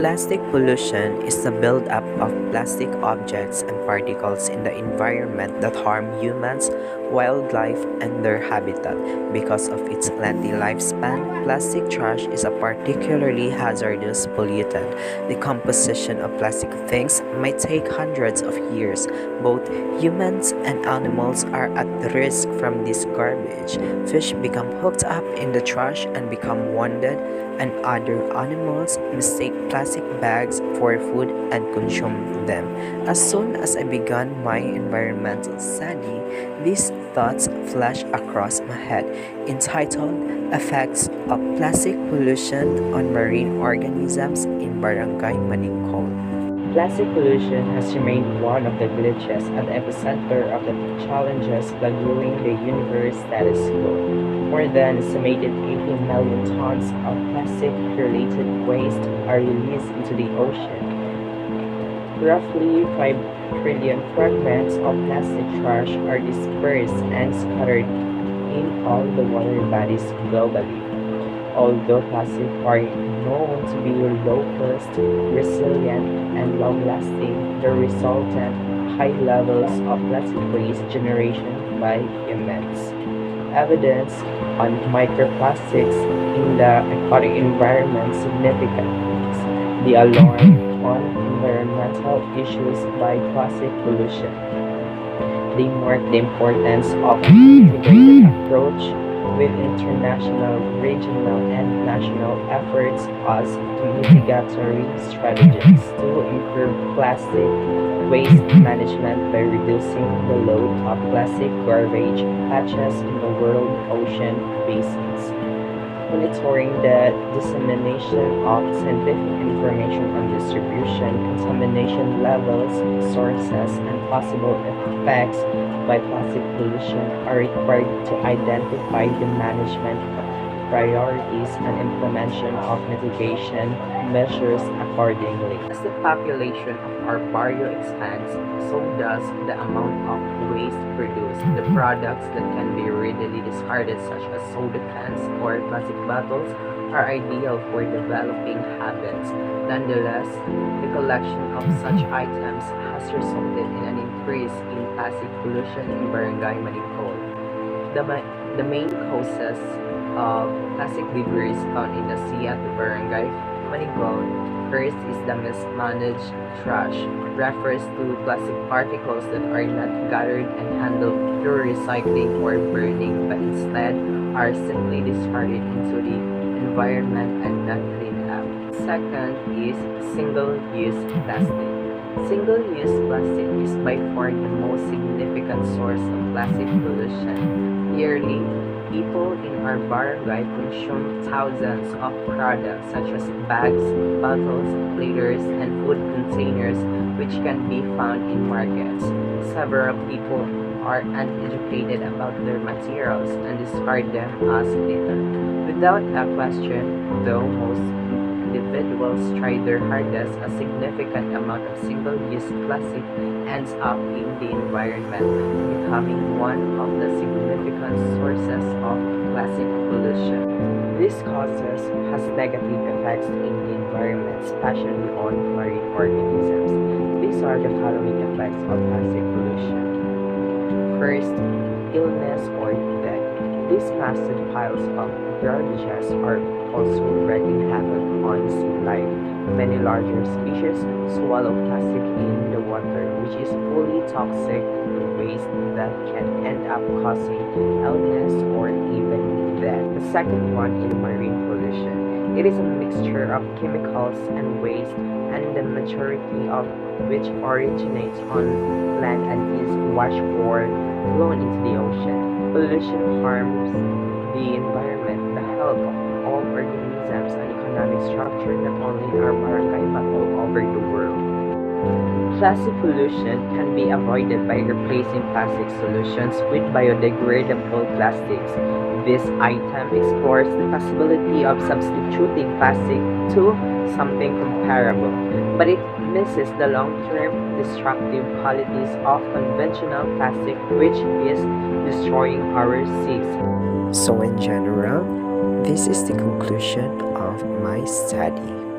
Plastic pollution is the buildup of plastic objects and particles in the environment that harm humans, wildlife, and their habitat. Because of its lengthy lifespan, plastic trash is a particularly hazardous pollutant. The composition of plastic things might take hundreds of years. Both humans and animals are at risk from this garbage. Fish become hooked up in the trash and become wounded, and other animals mistake plastic bags for food and consume them. As soon as I began my environmental study, these thoughts flashed across my head, entitled Effects of Plastic Pollution on Marine Organisms in Barangay Maningkol. Plastic pollution has remained one of the glitches at the epicenter of the challenges plaguing the universe status quo. More than estimated 18 million tons of plastic-related waste are released into the ocean. Roughly 5 trillion fragments of plastic trash are dispersed and scattered in all the water bodies globally. Although plastics are known to be robust, resilient, and long-lasting, the resultant high levels of plastic waste generation by humans. Evidence on microplastics in the aquatic environment significant the alarm on environmental issues by plastic pollution. They mark the importance of an integrated approach with international, regional, and national efforts as mitigatory strategies to improve plastic waste management by reducing the load of plastic garbage patches in the world ocean basins. Monitoring the dissemination of scientific information on distribution, contamination levels, sources, and possible effects by plastic pollution are required to identify the management priorities and implementation of mitigation measures accordingly. As the population of our barrio expands, so does the amount of waste produced. The products that can be readily discarded, such as soda cans or plastic bottles, are ideal for developing habits. Nonetheless, the collection of such items has resulted in an increase in plastic pollution in Barangay Maningkol. The main causes of plastic debris found in the sea at the Barangay Maningkol. First is the mismanaged trash. Refers to plastic particles that are not gathered and handled through recycling or burning, but instead are simply discarded into the environment and not cleaned up. Second is single-use plastic. Single-use plastic is by far the most significant source of plastic pollution. Yearly, people in our barangay consume thousands of products such as bags, bottles, platters, and food containers, which can be found in markets. Several people are uneducated about their materials and discard them as litter. Without a question, though most individuals try their hardest, a significant amount of single-use plastic ends up in the environment, becoming one of the significant sources of plastic pollution. This causes has negative effects in the environment, especially on marine organisms. These are the following effects of plastic pollution. First, illness or death. These massive piles of garbages are also wreaking havoc on sea life. Many larger species swallow plastic in the water, which is fully toxic waste that can end up causing illness or even death. The second one is marine pollution. It is a mixture of chemicals and waste, and the majority of which originates on land and is washed or blown into the ocean. Pollution harms the environment, the health of all organisms, and economic structure not only in our barangay but all over the world. Plastic pollution can be avoided by replacing plastic solutions with biodegradable plastics. This item explores the possibility of substituting plastic to something comparable, but it misses the long-term destructive qualities of conventional plastic, which is destroying our seas. So in general, this is the conclusion of my study.